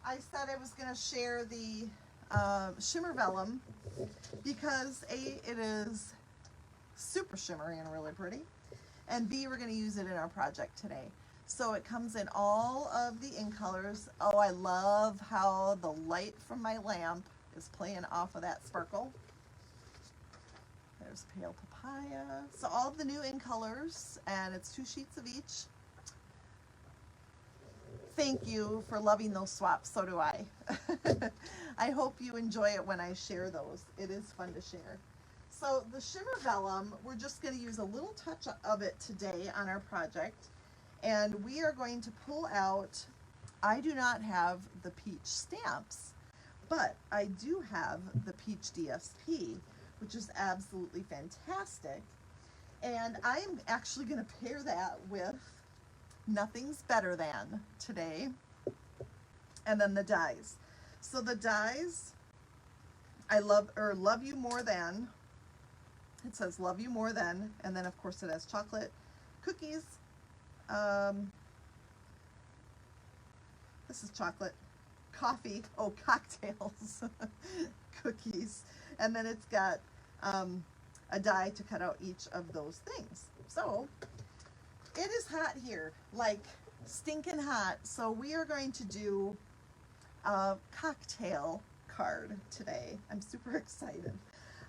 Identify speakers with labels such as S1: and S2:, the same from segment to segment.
S1: I said I was going to share the shimmer vellum because A, it is super shimmery and really pretty, and B, we're going to use it in our project today. So it comes in all of the ink colors. Oh, I love how the light from my lamp is playing off of that sparkle. There's Pale Papaya. So all of the new ink colors, and it's 2 sheets of each. Thank you for loving those swaps, so do I. I hope you enjoy it when I share those. It is fun to share. So the shimmer vellum, we're just going to use a little touch of it today on our project. And we are going to pull out, I do not have the peach stamps, but I do have the peach DSP, which is absolutely fantastic. And I'm actually going to pair that with Nothing's Better Than today, and then the dies. So the dies, I love you more than. It says love you more than, and then of course it has chocolate, cookies. This is chocolate, coffee, oh, cocktails, cookies, and then it's got a die to cut out each of those things. So it is hot here, like stinking hot. So we are going to do a cocktail card today. I'm super excited.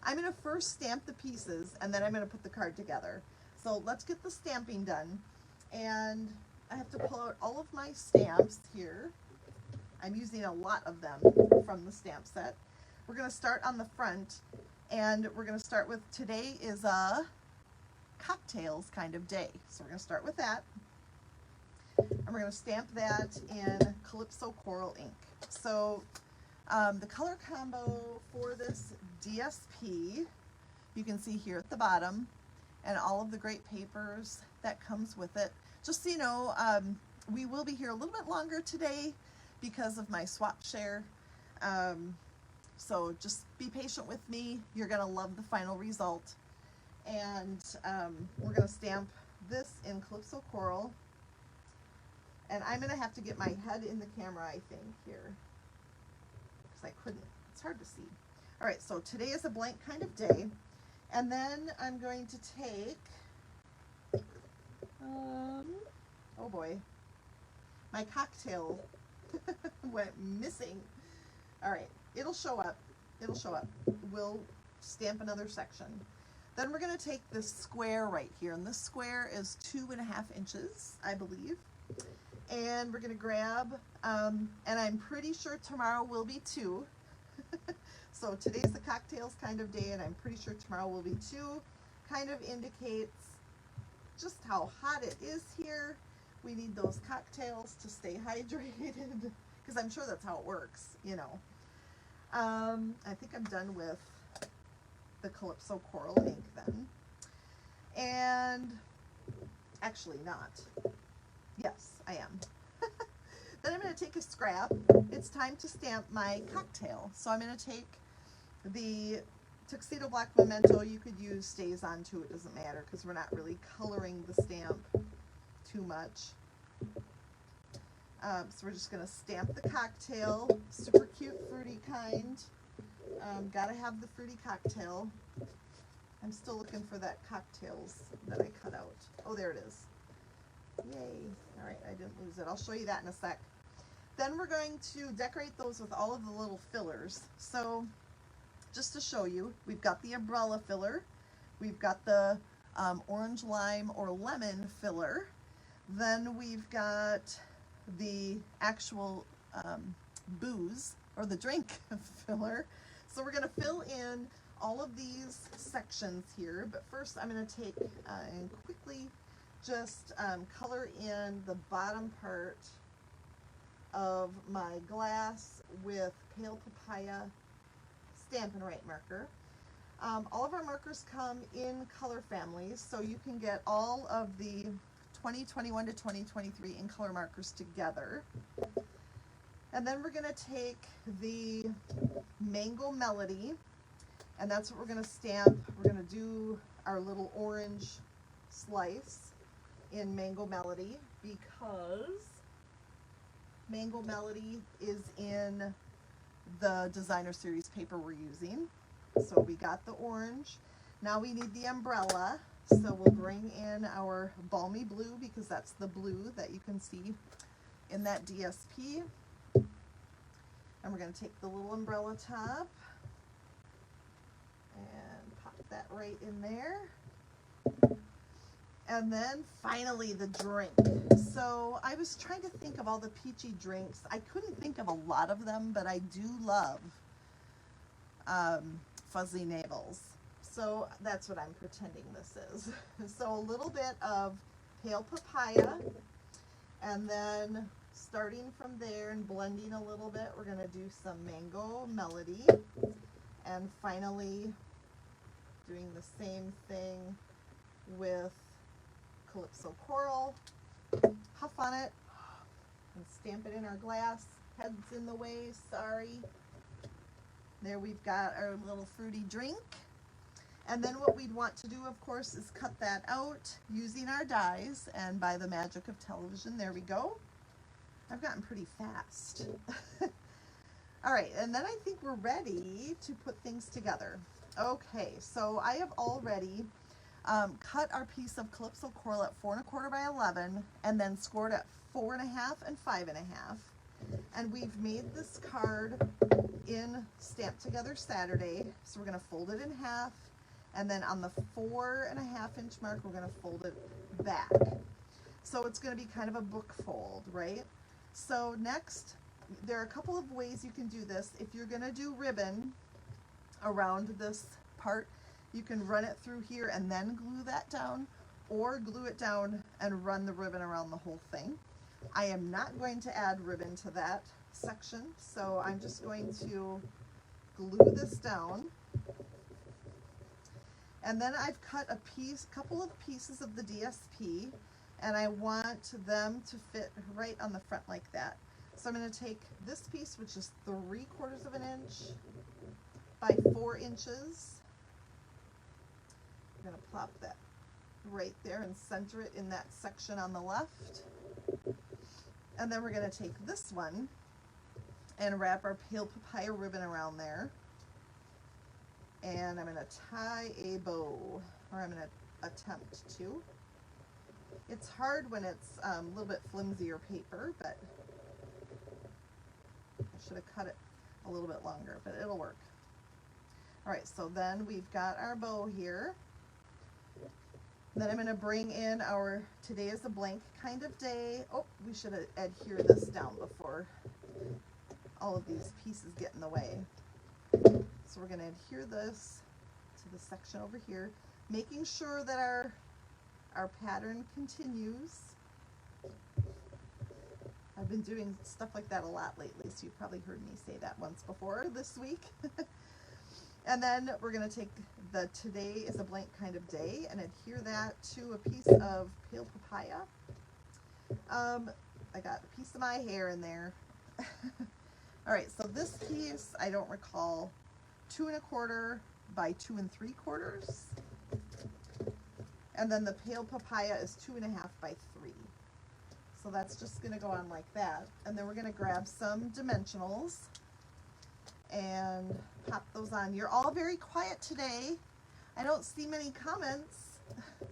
S1: I'm going to first stamp the pieces and then I'm going to put the card together. So let's get the stamping done. And I have to pull out all of my stamps here. I'm using a lot of them from the stamp set. We're going to start on the front, and we're going to start with, today is a cocktails kind of day. So we're going to start with that. And we're going to stamp that in Calypso Coral ink. So the color combo for this DSP, you can see here at the bottom, and all of the great papers that comes with it. Just so you know, we will be here a little bit longer today because of my swap share. So just be patient with me. You're going to love the final result. And we're going to stamp this in Calypso Coral. And I'm going to have to get my head in the camera, I think, here. Because I couldn't. It's hard to see. All right, so today is a blank kind of day. And then I'm going to take, oh boy, my cocktail went missing. All right, it'll show up. It'll show up. We'll stamp another section. Then we're going to take this square right here, and this square is 2.5 inches, I believe. And we're going to grab, and I'm pretty sure tomorrow will be 2. So today's the cocktails kind of day, and I'm pretty sure tomorrow will be 2. Kind of indicates just how hot it is here. We need those cocktails to stay hydrated, because I'm sure that's how it works, you know. I think I'm done with the Calypso Coral ink then. And actually not. Yes, I am. Then I'm going to take a scrap. It's time to stamp my cocktail. So I'm going to take the Tuxedo Black Memento. You could use Stays On too, it doesn't matter, because we're not really coloring the stamp too much. So we're just going to stamp the cocktail. Super cute, fruity kind. Gotta have the fruity cocktail. I'm still looking for that cocktails that I cut out. Oh, there it is. Yay. All right, I didn't lose it. I'll show you that in a sec. Then we're going to decorate those with all of the little fillers. So just to show you, we've got the umbrella filler. We've got the orange, lime, or lemon filler. Then we've got the actual booze or the drink filler. So we're going to fill in all of these sections here, but first I'm going to take and quickly just color in the bottom part of my glass with Pale Papaya Stampin' Right marker. All of our markers come in color families, so you can get all of the 2021 to 2023 in color markers together. And then we're going to take the Mango Melody, and that's what we're going to stamp. We're going to do our little orange slice in Mango Melody because Mango Melody is in the designer series paper we're using. So we got the orange. Now we need the umbrella. So we'll bring in our balmy blue because that's the blue that you can see in that DSP. And we're going to take the little umbrella top and pop that right in there. And then finally the drink. So I was trying to think of all the peachy drinks. I couldn't think of a lot of them, but I do love fuzzy navels. So that's what I'm pretending this is. So a little bit of pale papaya, and then starting from there and blending a little bit, we're going to do some Mango Melody, and finally doing the same thing with Calypso Coral. Huff on it and stamp it in our glass. Head's in the way, sorry. There we've got our little fruity drink. And then what we'd want to do, of course, is cut that out using our dies, and by the magic of television, there we go. I've gotten pretty fast. All right, and then I think we're ready to put things together. Okay, so I have already cut our piece of Calypso Coral at 4 1/4 by 11, and then scored at 4 1/2 and 5 1/2. And we've made this card in Stamp Together Saturday, so we're going to fold it in half, and then on the 4 1/2 inch mark, we're going to fold it back. So it's going to be kind of a book fold, right? So next, there are a couple of ways you can do this. If you're going to do ribbon around this part, you can run it through here and then glue that down, or glue it down and run the ribbon around the whole thing. I am not going to add ribbon to that section, so I'm just going to glue this down. And then I've cut a couple of pieces of the DSP, and I want them to fit right on the front like that. So I'm going to take this piece, which is 3/4 of an inch by 4 inches. I'm going to plop that right there and center it in that section on the left. And then we're going to take this one and wrap our pale papaya ribbon around there. And I'm going to tie a bow, or I'm going to attempt to. It's hard when it's a little bit flimsier paper, but I should have cut it a little bit longer, but it'll work. All right, so then we've got our bow here. Then I'm going to bring in our Today is a Blank Kind of Day. Oh, we should adhere this down before all of these pieces get in the way. So we're going to adhere this to the section over here, making sure that our pattern continues. I've been doing stuff like that a lot lately, so you've probably heard me say that once before this week. And then we're going to take the Today is a Blank Kind of Day and adhere that to a piece of pale papaya. I got a piece of my hair in there. All right, so this piece, I don't recall, 2 1/4 by 2 3/4. And then the pale papaya is 2 1/2 by 3. So that's just going to go on like that. And then we're going to grab some dimensionals and pop those on. You're all very quiet today. I don't see many comments.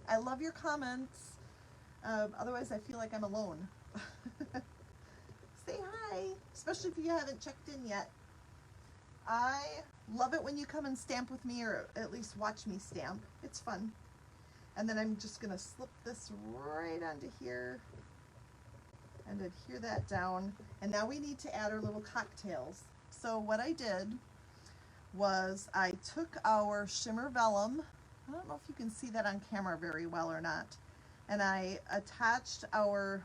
S1: I love your comments. Otherwise, I feel like I'm alone. Say hi, especially if you haven't checked in yet. I love it when you come and stamp with me, or at least watch me stamp. It's fun. And then I'm just going to slip this right onto here and adhere that down. And now we need to add our little cocktails. So what I did was I took our shimmer vellum. I don't know if you can see that on camera very well or not. And I attached our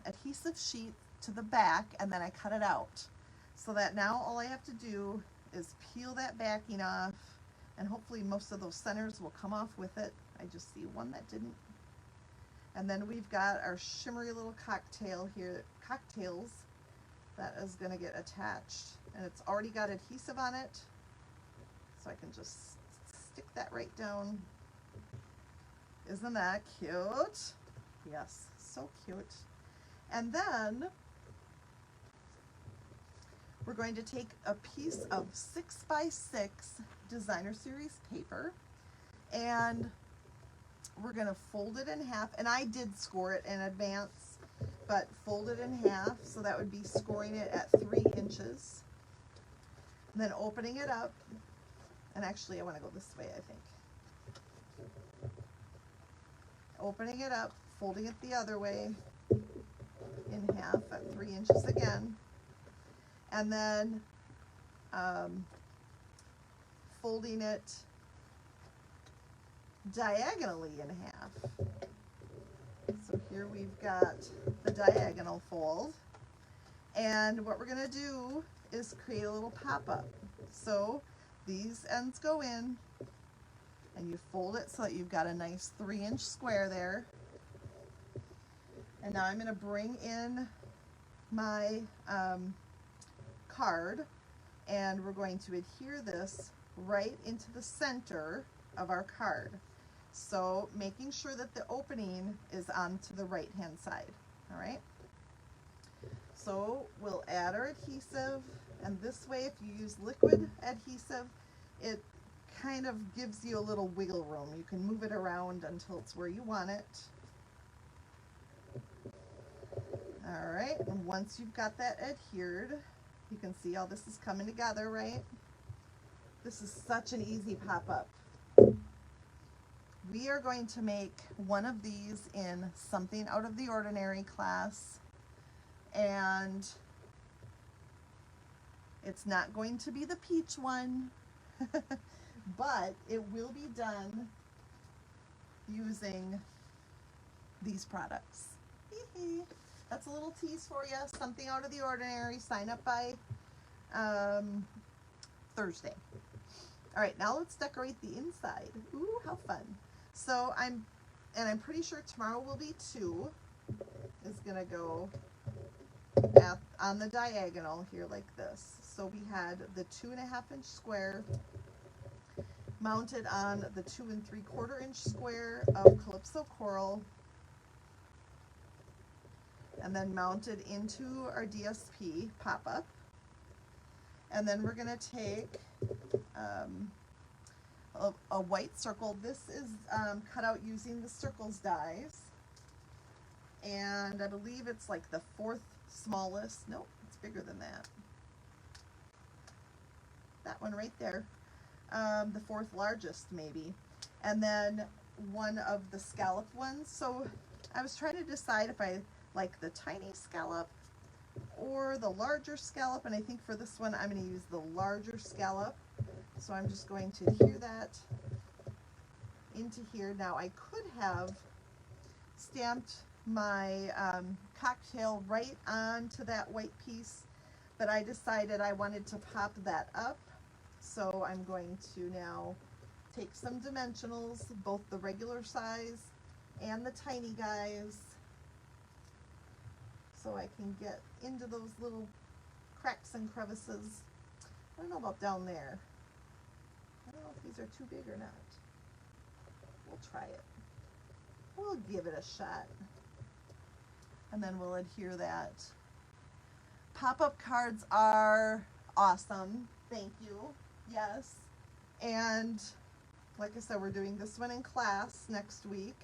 S1: adhesive sheet to the back, and then I cut it out. So that now all I have to do is peel that backing off, and hopefully most of those centers will come off with it. I just see one that didn't. And then we've got our shimmery little cocktails that is going to get attached, and it's already got adhesive on it, so I can just stick that right down. Isn't that cute? Yes, so cute. And then we're going to take a piece of 6x6 designer series paper, and we're going to fold it in half. And I did score it in advance, but fold it in half, so that would be scoring it at 3 inches. And then opening it up, and actually I want to go this way, I think. Opening it up, folding it the other way in half at 3 inches again, and then folding it diagonally in half. So here we've got the diagonal fold, and what we're going to do is create a little pop-up. So these ends go in, and you fold it so that you've got a nice 3-inch square there. And now I'm going to bring in my card, and we're going to adhere this right into the center of our card. So making sure that the opening is onto the right hand side. All right. So we'll add our adhesive, and this way, if you use liquid adhesive, it kind of gives you a little wiggle room. You can move it around until it's where you want it. All right, and once you've got that adhered, you can see how this is coming together, right? This is such an easy pop-up. We are going to make one of these in Something Out of the Ordinary class, and it's not going to be the peach one, but it will be done using these products. That's a little tease for you. Something Out of the Ordinary. Sign up by Thursday. All right, now let's decorate the inside. Ooh, how fun. So I'm pretty sure tomorrow will be 2. Is gonna go on the diagonal here like this. So we had the 2.5-inch square mounted on the 2 3/4-inch square of Calypso Coral, and then mounted into our DSP pop-up. And then we're going to take a white circle. This is cut out using the circles dies, and I believe it's like the 4th smallest. Nope, it's bigger than that. That one right there, the 4th largest maybe. And then one of the scallop ones. So I was trying to decide if I like the tiny scallop or the larger scallop, and I think for this one I'm going to use the larger scallop. So I'm just going to adhere that into here. Now I could have stamped my cocktail right onto that white piece, but I decided I wanted to pop that up. So I'm going to now take some dimensionals, both the regular size and the tiny guys, so I can get into those little cracks and crevices. I don't know about down there. I don't know if these are too big or not. We'll try it. We'll give it a shot. And then we'll adhere that. Pop-up cards are awesome. Thank you. Yes. And like I said, we're doing this one in class next week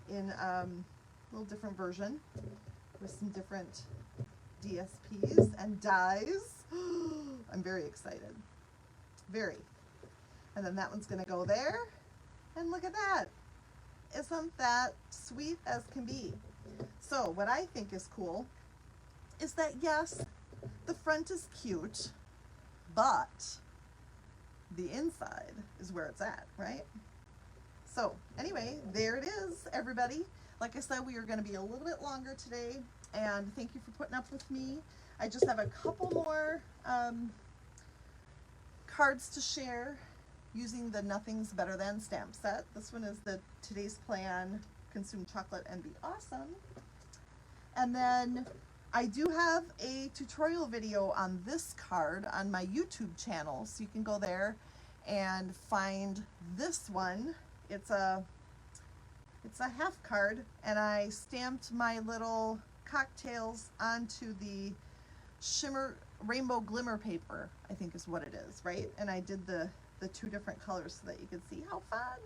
S1: in a little different version with some different DSPs and dies. I'm very excited. Very. And then that one's going to go there. And look at that. Isn't that sweet as can be? So what I think is cool is that, yes, the front is cute, but the inside is where it's at, right? So anyway, there it is, everybody. Like I said, we are going to be a little bit longer today, and thank you for putting up with me. I just have a couple more cards to share using the Nothing's Better Than stamp set. This one is the Today's Plan, Consume Chocolate and Be Awesome. And then I do have a tutorial video on this card on my YouTube channel, so you can go there and find this one. It's a half card, and I stamped my little cocktails onto the shimmer, rainbow glimmer paper, I think is what it is, right? And I did the two different colors so that you could see how fun.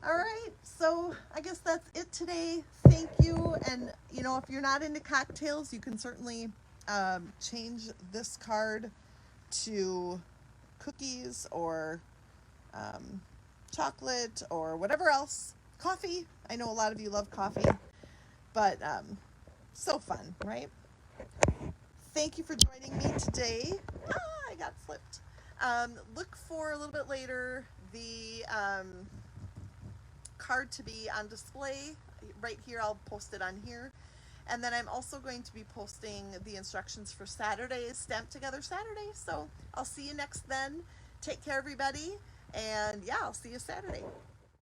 S1: All right, so I guess that's it today. Thank you. And you know, if you're not into cocktails, you can certainly change this card to cookies or chocolate or whatever else. Coffee. I know a lot of you love coffee, but so fun, right? Thank you for joining me today. I got flipped. Look for a little bit later the card to be on display right here. I'll post it on here. And then I'm also going to be posting the instructions for Saturday's Stamp Together Saturday. So I'll see you next then. Take care, everybody. And yeah, I'll see you Saturday.